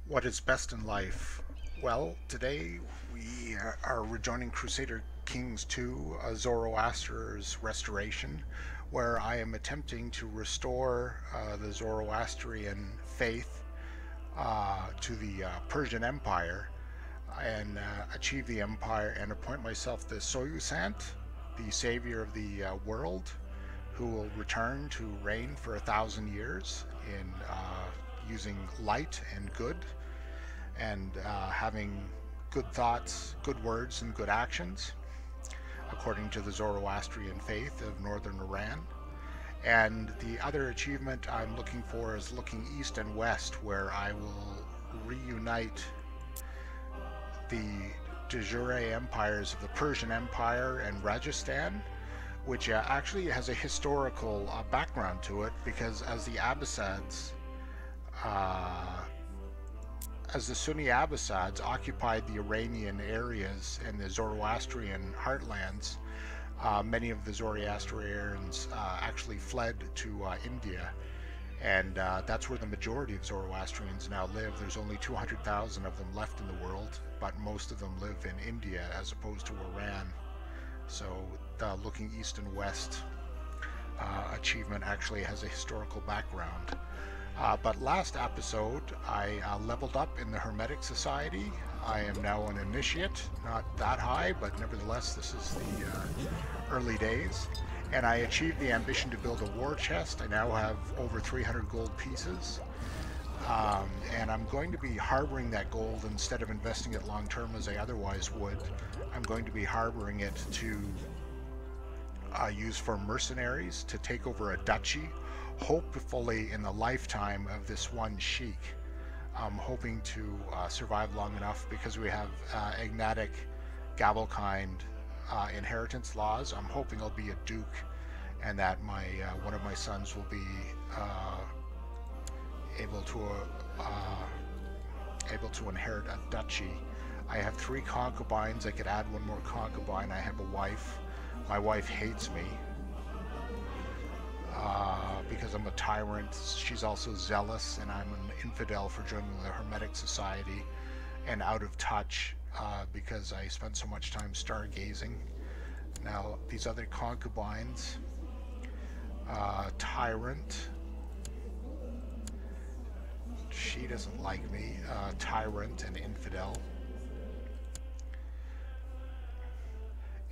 What is best in life? Well, today we are rejoining Crusader Kings 2, Zoroaster's Restoration, where I am attempting to restore the Zoroastrian faith to the Persian Empire and achieve the empire and appoint myself the Saoshyant, the savior of the world, who will return to reign for 1,000 years in using light and good and having good thoughts, good words, and good actions, according to the Zoroastrian faith of northern Iran. And the other achievement I'm looking for is looking east and west, where I will reunite the de jure empires of the Persian Empire and Rajastan, which actually has a historical background to it, because uh, as the Sunni Abbasids occupied the Iranian areas and the Zoroastrian heartlands, many of the Zoroastrians actually fled to India, and that's where the majority of Zoroastrians now live. There's only 200,000 of them left in the world, but most of them live in India as opposed to Iran. So the looking east and west achievement actually has a historical background. But last episode, I leveled up in the Hermetic Society. I am now an initiate, not that high, but nevertheless, this is the early days. And I achieved the ambition to build a war chest. I now have over 300 gold pieces. And I'm going to be harboring that gold instead of investing it long term as I otherwise would. I'm going to be harboring it to use for mercenaries to take over a duchy, hopefully in the lifetime of this one sheik. I'm hoping to survive long enough, because we have agnatic Gavelkind inheritance laws. I'm hoping I'll be a duke, and that my one of my sons will be able to inherit a duchy. I have 3 concubines. I could add one more concubine. I have a wife. My wife hates me because I'm a tyrant. She's also zealous, and I'm an infidel for joining the Hermetic Society, and out of touch because I spent so much time stargazing. Now, these other concubines, tyrant, she doesn't like me, tyrant and infidel.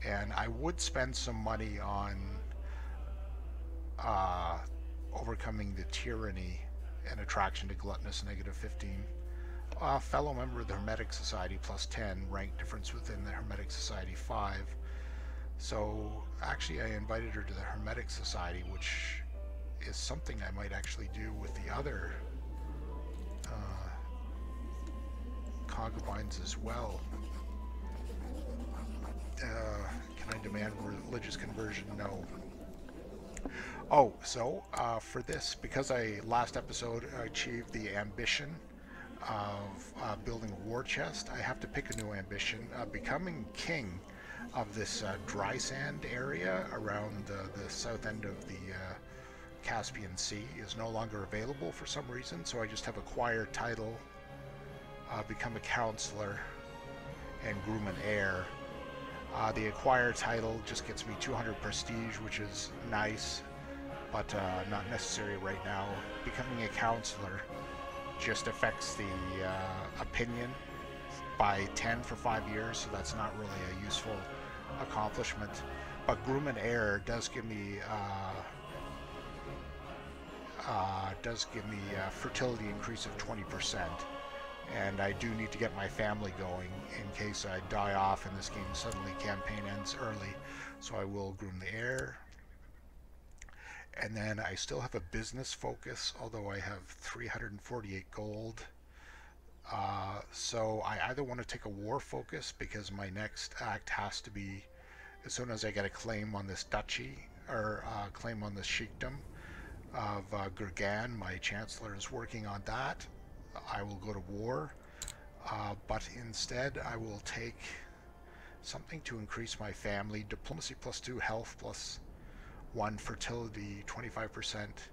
And I would spend some money on overcoming the tyranny and attraction to gluttonous -15. Fellow member of the Hermetic Society +10, rank difference within the Hermetic Society 5. So actually I invited her to the Hermetic Society, which is something I might actually do with the other concubines as well. Can I demand religious conversion? No. Oh, so for this, because I last episode achieved the ambition of building a war chest, I have to pick a new ambition. Becoming king of this dry sand area around the south end of the Caspian Sea is no longer available for some reason, so I just have acquired title, become a counselor, and groom an heir. The acquired title just gets me 200 prestige, which is nice, but not necessary right now. Becoming a counselor just affects the opinion by 10 for 5 years, so that's not really a useful accomplishment. But groom and heir does give me fertility increase of 20%. And I do need to get my family going in case I die off and this game suddenly campaign ends early. So I will groom the heir. And then I still have a business focus, although I have 348 gold. So I either want to take a war focus, because my next act has to be as soon as I get a claim on this duchy, or claim on this sheikdom of Gurgan. My chancellor is working on that. I will go to war, but instead I will take something to increase my family. Diplomacy +2, health +1, fertility 25%,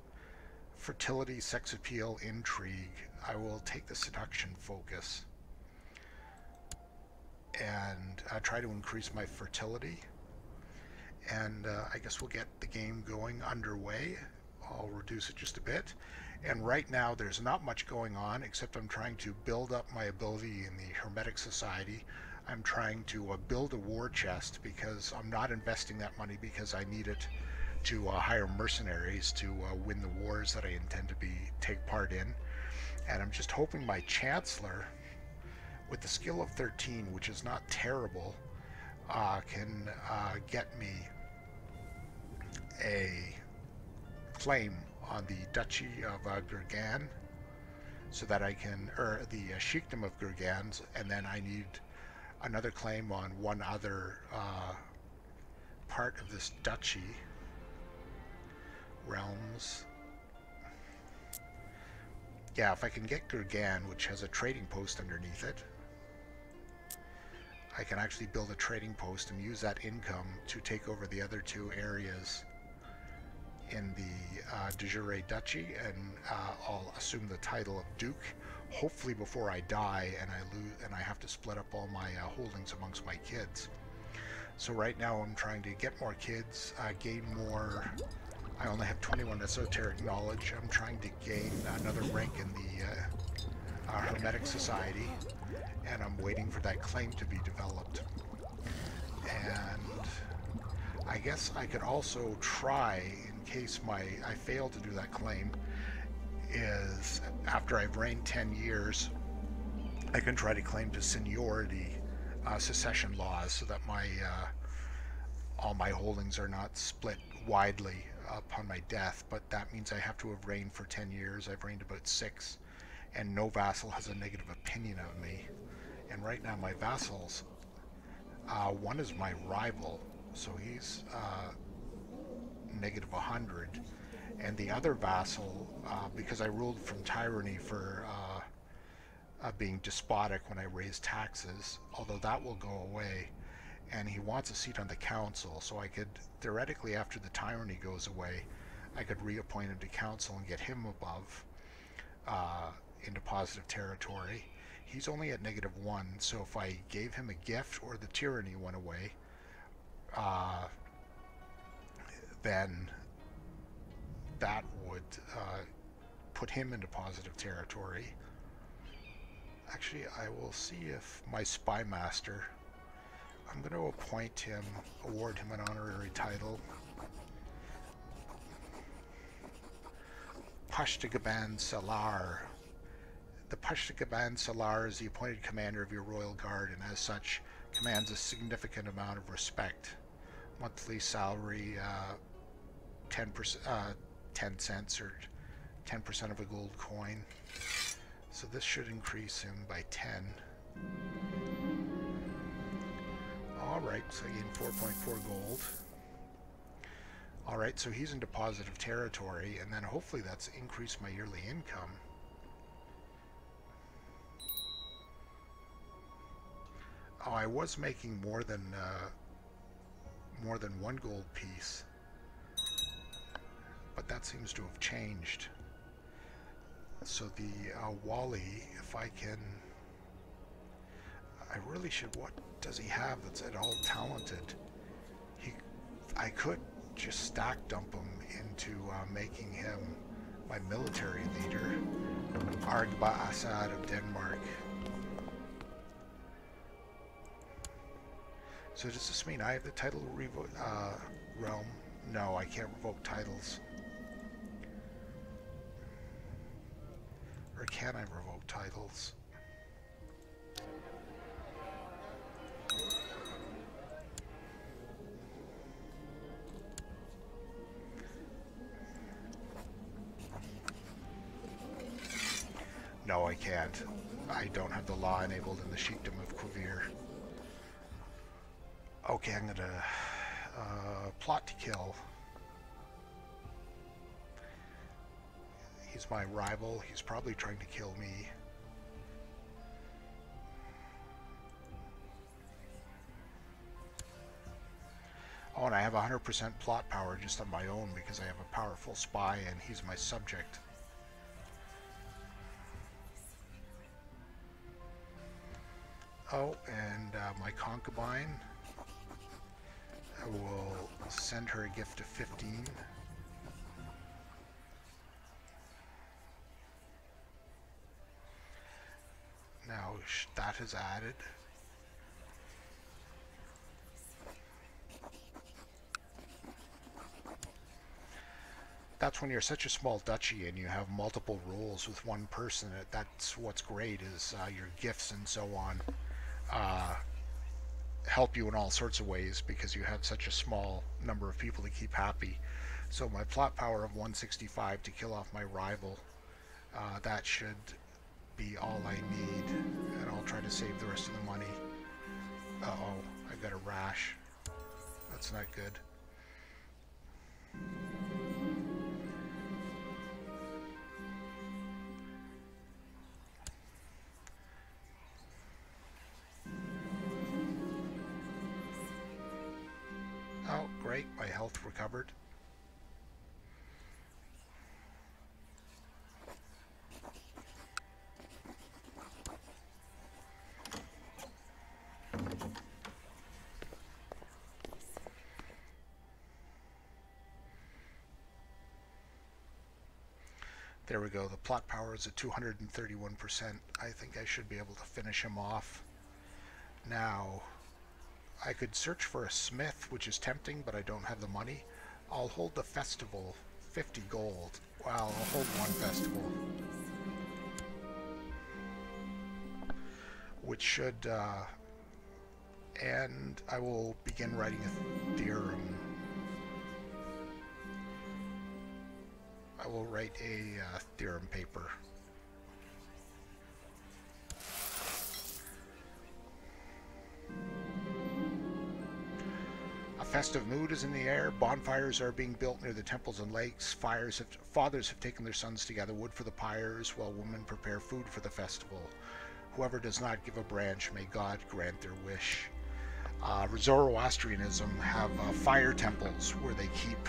fertility, sex appeal, intrigue. I will take the seduction focus and try to increase my fertility. And I guess we'll get the game going underway. I'll reduce it just a bit. And right now there's not much going on, except I'm trying to build up my ability in the Hermetic Society. I'm trying to build a war chest, because I'm not investing that money because I need it to hire mercenaries to win the wars that I intend to take part in. And I'm just hoping my Chancellor, with the skill of 13, which is not terrible, can get me a claim on the Duchy of Gurgan, so that I can, or the Sheikdom of Gurgans, and then I need another claim on one other part of this duchy. Realms. Yeah, if I can get Gurgan, which has a trading post underneath it, I can actually build a trading post and use that income to take over the other two areas in the de jure duchy, and I'll assume the title of Duke, hopefully before I die and I have to split up all my holdings amongst my kids. So right now I'm trying to get more kids, gain more. I only have 21 esoteric knowledge. I'm trying to gain another rank in the Hermetic Society, and I'm waiting for that claim to be developed. And I guess I could also try, in case I fail to do that claim, is after I've reigned 10 years, I can try to claim to seniority succession laws, so that all my holdings are not split widely upon my death. But that means I have to have reigned for 10 years. I've reigned about 6, and no vassal has a negative opinion of me. And right now my vassals, one is my rival, so he's negative 100, and the other vassal, because I ruled from tyranny for being despotic when I raised taxes, although that will go away, and he wants a seat on the council, so I could theoretically, after the tyranny goes away, I could reappoint him to council and get him above into positive territory. He's only at -1, so if I gave him a gift or the tyranny went away, then that would put him into positive territory. Actually, I will see if my spy master, I'm going to appoint him, award him an honorary title. Pashtagaban Salar. The Pashtagaban Salar is the appointed commander of your royal guard, and as such commands a significant amount of respect. Monthly salary 10 cents or 10% of a gold coin. So this should increase him by 10. Alright, so I gain 4.4 gold. Alright, so he's into positive territory, and then hopefully that's increased my yearly income. Oh, I was making more than 1 gold piece, but that seems to have changed. So the Wali, if I can, I really should. What does he have that's at all talented? I could just stack dump him into making him my military leader. Assad of Denmark. So does this mean I have the title realm? No, I can't revoke titles. Or can I revoke titles? No, I can't. I don't have the law enabled in the Sheikdom of Quivir. Okay, I'm gonna plot to kill. He's my rival. He's probably trying to kill me. and I have 100% plot power just on my own because I have a powerful spy and he's my subject. Oh, and my concubine, I will send her a gift of 15. Now that is added. That's when you're such a small duchy and you have multiple roles with one person. That's what's great is your gifts and so on help you in all sorts of ways because you have such a small number of people to keep happy. So my plot power of 165 to kill off my rival, that should be all I need, and I'll try to save the rest of the money. Uh-oh, I got a rash. That's not good. Oh, great, my health recovered. There we go, the plot power is at 231%. I think I should be able to finish him off. Now, I could search for a smith, which is tempting, but I don't have the money. I'll hold the festival, 50 gold. Well, I'll hold one festival. Which should, and I will begin writing a theorem. I will write a theorem paper. A festive mood is in the air. Bonfires are being built near the temples and lakes. Fathers have taken their sons to gather wood for the pyres, while women prepare food for the festival. Whoever does not give a branch, may God grant their wish. Zoroastrianism have fire temples where they keep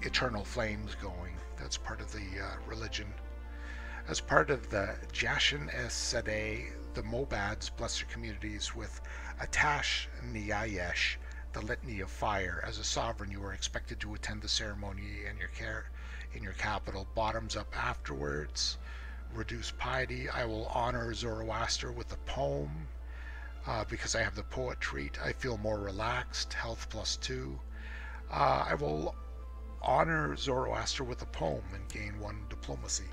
eternal flames going. That's part of the religion. As part of the Jashan es Sadeh, the Mobads bless their communities with Atash Niyayesh, the Litany of Fire. As a sovereign, you are expected to attend the ceremony in your capital. Bottoms up afterwards. Reduce piety. I will honor Zoroaster with a poem because I have the poet treat. I feel more relaxed. Health +2. I will honor Zoroaster with a poem and gain 1 diplomacy.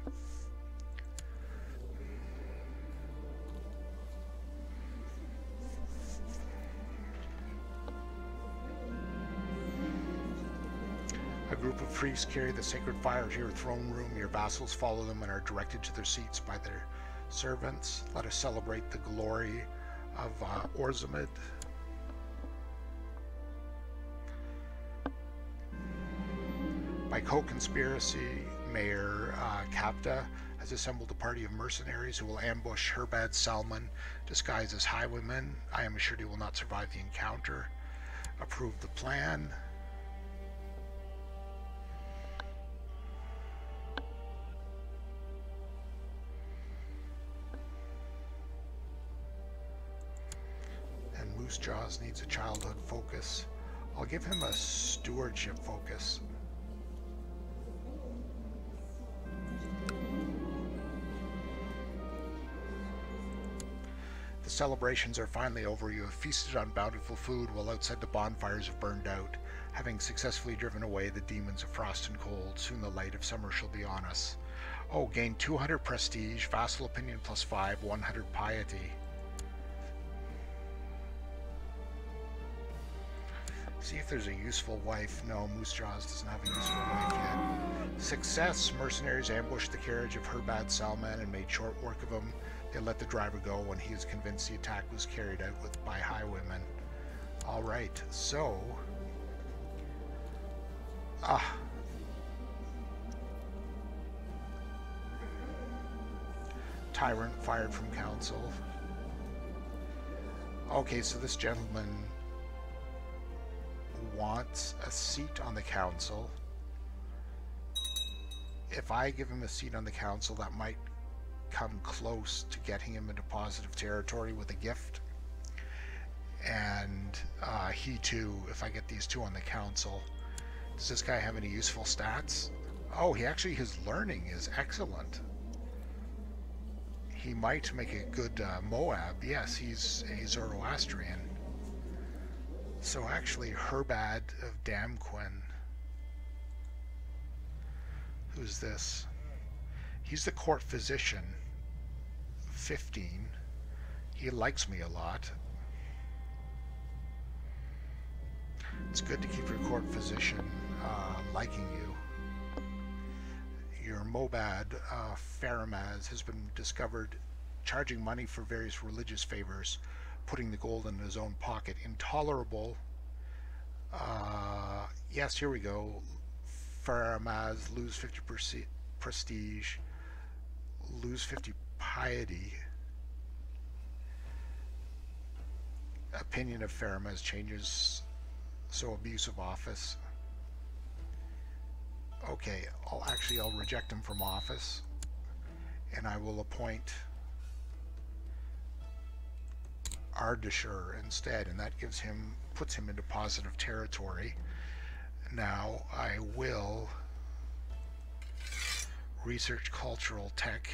A group of priests carry the sacred fire to your throne room. Your vassals follow them and are directed to their seats by their servants. Let us celebrate the glory of Orzamid. By co-conspiracy, Mayor Kapta has assembled a party of mercenaries who will ambush Herbad Salman disguised as highwaymen. I am assured he will not survive the encounter. Approve the plan. And Moose Jaws needs a childhood focus. I'll give him a stewardship focus. The celebrations are finally over. You have feasted on bountiful food while outside the bonfires have burned out. Having successfully driven away the demons of frost and cold, soon the light of summer shall be on us. Oh, gain 200 prestige, vassal opinion +5, 100 piety. See if there's a useful wife. No, Moose Jaws doesn't have a useful wife yet. Success. Mercenaries ambushed the carriage of Herbad Salman and made short work of him. They let the driver go when he is convinced the attack was carried out by highwaymen. Alright, so... Tyrant fired from council. Okay, so this gentleman wants a seat on the council. If I give him a seat on the council, that might come close to getting him into positive territory with a gift. And he too, if I get these two on the council. Does this guy have any useful stats? Oh, his learning is excellent. He might make a good Moab. Yes, he's a Zoroastrian. So actually, Herbad of Damquin. Who's this? He's the court physician. 15. He likes me a lot. It's good to keep your court physician liking you. Your Mobad, Faramaz, has been discovered charging money for various religious favors, putting the gold in his own pocket. Intolerable. Yes, here we go. Faramaz, lose 50% prestige, lose 50 piety. Opinion of Faramaz changes, so abuse of office. Okay, I'll reject him from office, and I will appoint Ardashir instead, and that puts him into positive territory. Now I will research cultural tech.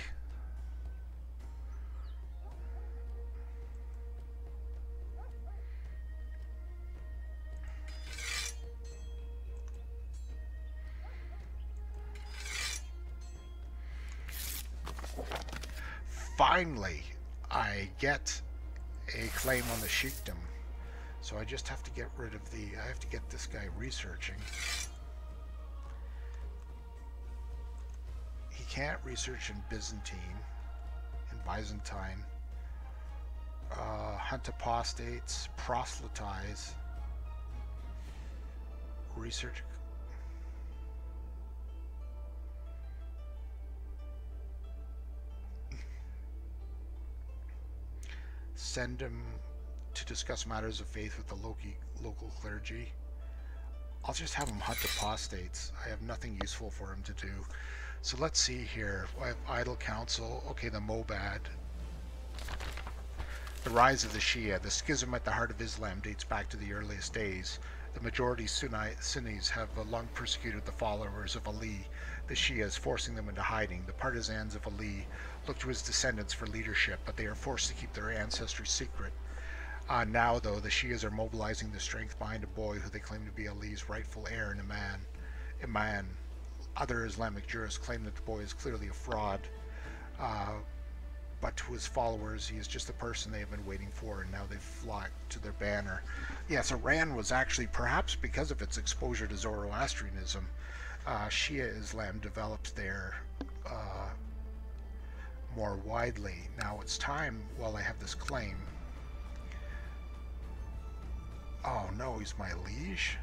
Finally, I get a claim on the sheikdom. So I just have to get rid of I have to get this guy researching. He can't research in Byzantine, hunt apostates, proselytize, research. Send him to discuss matters of faith with the local clergy. I'll just have him hunt apostates. I have nothing useful for him to do. So let's see here. I have idle council. Okay, the Mobad. The rise of the Shia. The schism at the heart of Islam dates back to the earliest days. The majority Sunnis have long persecuted the followers of Ali, the Shias, forcing them into hiding. The partisans of Ali look to his descendants for leadership, but they are forced to keep their ancestry secret. Now, though, the Shias are mobilizing their strength behind a boy who they claim to be Ali's rightful heir in Iman. Other Islamic jurists claim that the boy is clearly a fraud, but to his followers, he is just the person they have been waiting for, and now they've flocked to their banner. Yes, Iran was actually, perhaps because of its exposure to Zoroastrianism, Shia Islam developed there more widely. Now it's time, while I have this claim. Oh no, he's my liege?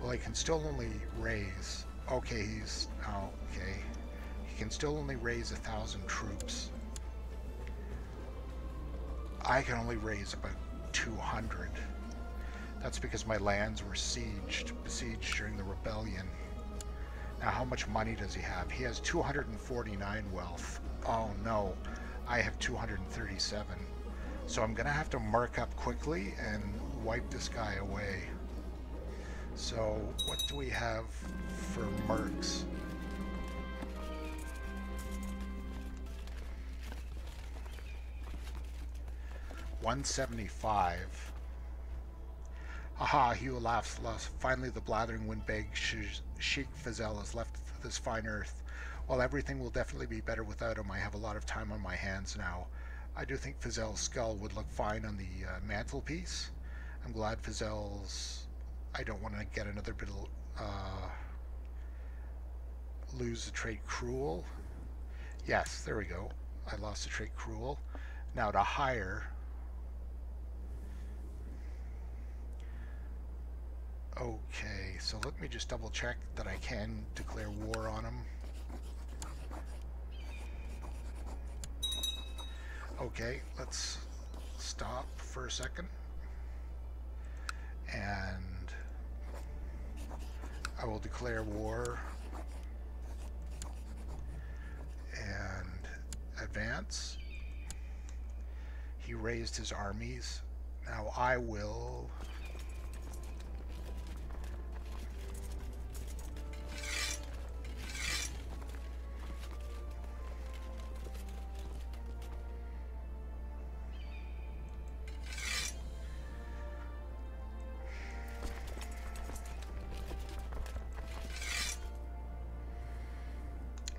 Well, I can still only raise. Okay, okay. He can still only raise 1,000 troops. I can only raise about 200. That's because my lands were besieged during the rebellion. Now, how much money does he have? He has 249 wealth. Oh no, I have 237. So I'm gonna have to mark up quickly and wipe this guy away. So what do we have for mercs? $175. Aha, Hugh laughs. Finally the blathering windbag Sheik Fazel is left of this fine earth. While everything will definitely be better without him, I have a lot of time on my hands now. I do think Fazel's skull would look fine on the mantelpiece. I'm glad Fazel's... I don't want to get another bit of... lose the trait cruel. Yes, there we go. I lost the trait cruel. Now to hire... Okay, so let me just double check that I can declare war on him. Okay, let's stop for a second. And I will declare war. And advance. He raised his armies. Now I will...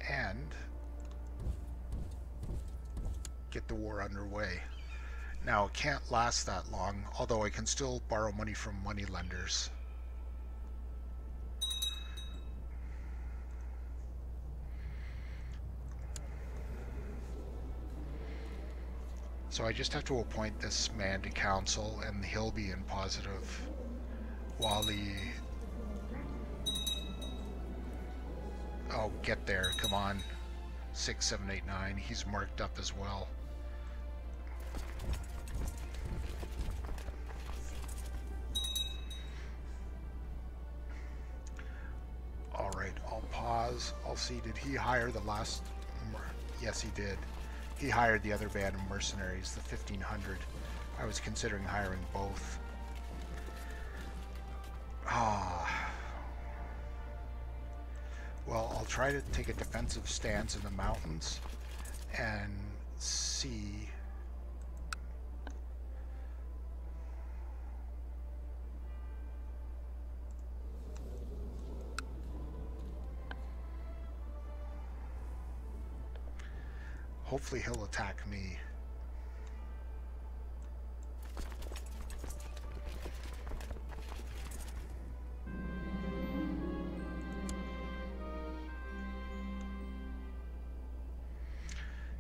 and get the war underway. Now, it can't last that long, although I can still borrow money from money lenders. So I just have to appoint this man to council, and he'll be in positive, while the... Oh, get there, come on. 6, 7, 8, 9. He's marked up as well. Alright, I'll pause. I'll see, did he hire the last... Yes, he did. He hired the other band of mercenaries, the 1,500. I was considering hiring both. Well, I'll try to take a defensive stance in the mountains and see... Hopefully he'll attack me.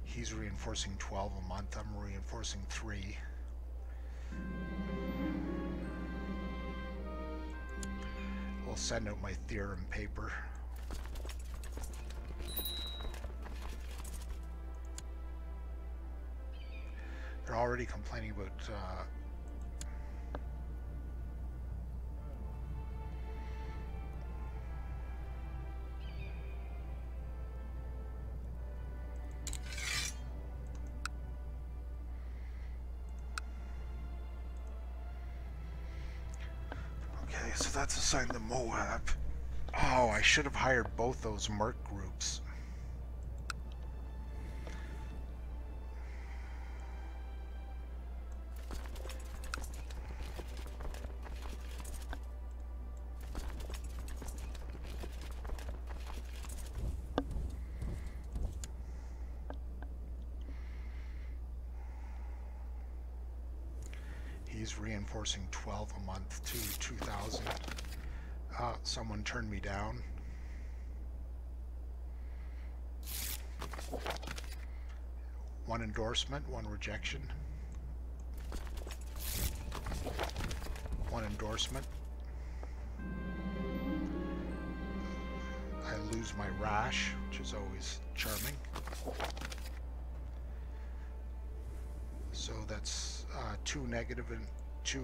He's reinforcing 12 a month. I'm reinforcing 3. We'll send out my theorem paper. They're already complaining about okay, so that's assigned to Moab. Oh, I should have hired both those merc groups. He's reinforcing 12 a month to 2,000. Someone turned me down. One endorsement, one rejection. One endorsement. I lose my rash, which is always charming. So that's 2 negative and 2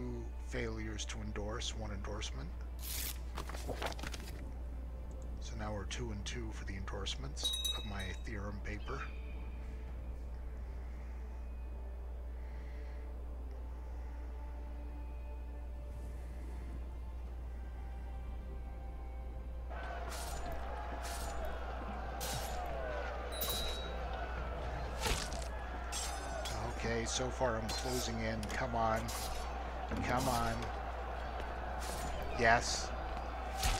failures to endorse, 1 endorsement. So now we're 2 and 2 for the endorsements of my theorem paper. Okay, so far I'm closing in. Come on. Come on. Yes.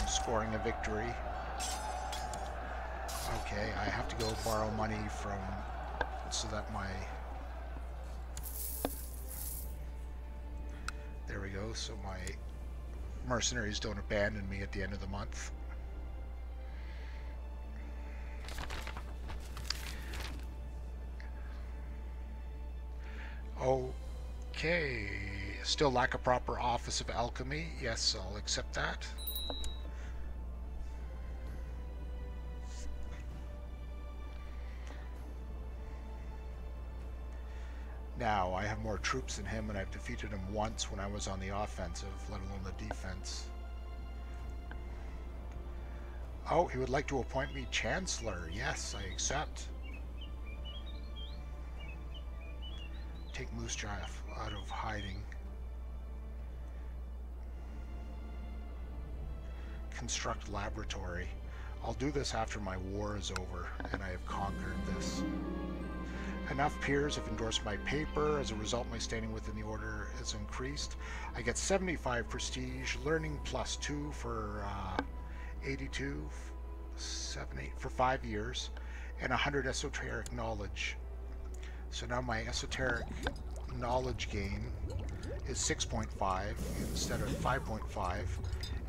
I'm scoring a victory. Okay, I have to go borrow money from... so that my... There we go, so my mercenaries don't abandon me at the end of the month. Okay, still lack a proper office of alchemy. Yes, I'll accept that. Now, I have more troops than him, and I've defeated him once when I was on the offensive, let alone the defense. Oh, he would like to appoint me Chancellor. Yes, I accept. Take Moose Jaff out of hiding. Construct laboratory. I'll do this after my war is over and I have conquered this. Enough peers have endorsed my paper. As a result, my standing within the order is increased. I get 75 prestige, learning +2 for 82, 7, 8 for 5 years, and 100 esoteric knowledge. So now my esoteric knowledge gain is 6.5 instead of 5.5,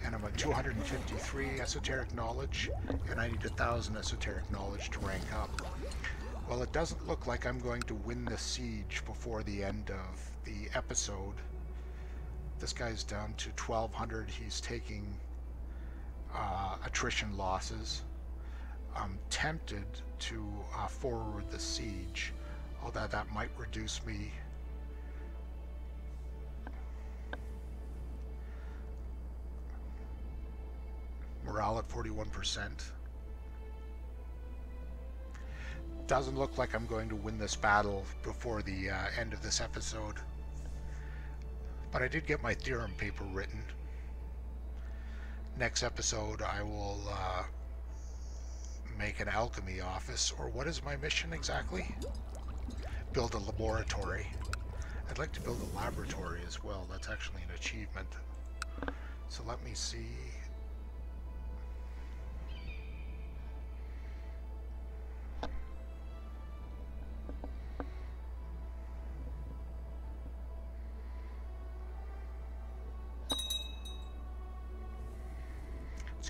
and I'm at 253 esoteric knowledge, and I need 1,000 esoteric knowledge to rank up. Well, it doesn't look like I'm going to win this siege before the end of the episode. This guy's down to 1,200. He's taking attrition losses. I'm tempted to forward the siege, although that might reduce me. Morale at 41%. Doesn't look like I'm going to win this battle before the end of this episode. But I did get my theorem paper written. Next episode I will make an alchemy office, or what is my mission exactly? Build a laboratory. I'd like to build a laboratory as well. That's actually an achievement. So let me see.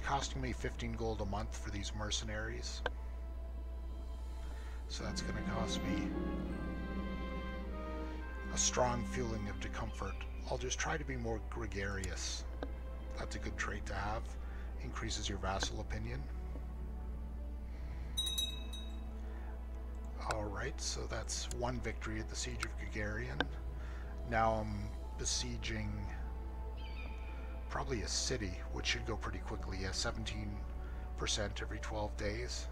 Costing me 15 gold a month for these mercenaries, so that's going to cost me a strong feeling of discomfort. I'll just try to be more gregarious. That's a good trait to have. Increases your vassal opinion. Alright, so that's one victory at the Siege of Gagarian. Now I'm besieging probably a city, which should go pretty quickly. Yeah, 17% every 12 days.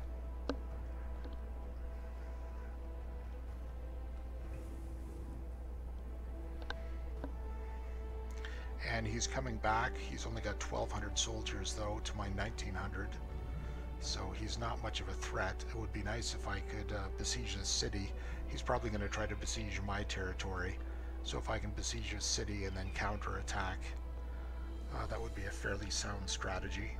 And he's coming back. He's only got 1,200 soldiers, though, to my 1,900. So he's not much of a threat. It would be nice if I could besiege this city. He's probably going to try to besiege my territory. So if I can besiege a city and then counterattack, that would be a fairly sound strategy.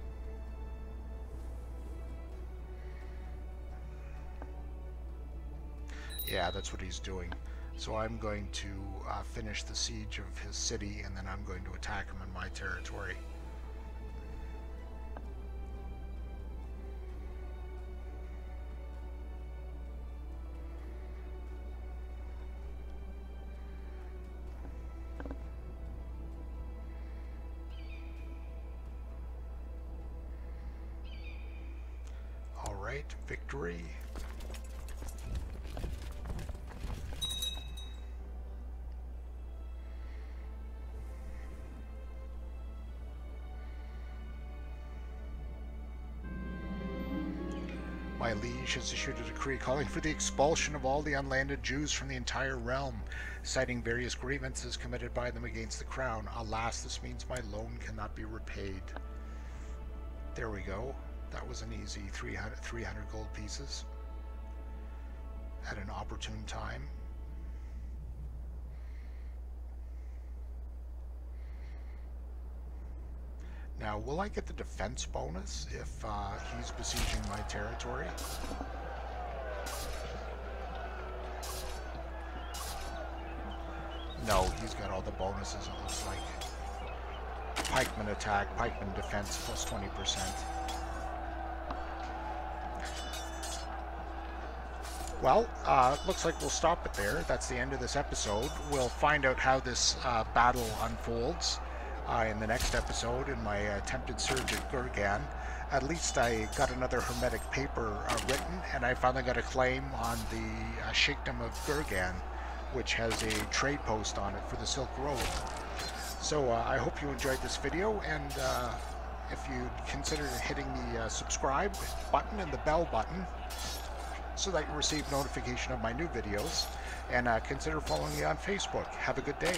Yeah, that's what he's doing. So I'm going to finish the siege of his city, and then I'm going to attack him in my territory. Victory. My liege has issued a decree calling for the expulsion of all the unlanded Jews from the entire realm, citing various grievances committed by them against the crown. Alas, this means my loan cannot be repaid. There we go. That was an easy 300 gold pieces at an opportune time. Now, will I get the defense bonus if he's besieging my territory? No, he's got all the bonuses, it looks like. Pikeman attack, pikeman defense plus 20%. Well, looks like we'll stop it there. That's the end of this episode. We'll find out how this battle unfolds in the next episode in my attempted surge at Gurgan. At least I got another Hermetic paper written, and I finally got a claim on the Sheikdom of Gurgan, which has a trade post on it for the Silk Road. So I hope you enjoyed this video, and if you'd consider hitting the subscribe button and the bell button, so that you receive notification of my new videos, and consider following me on Facebook. Have a good day.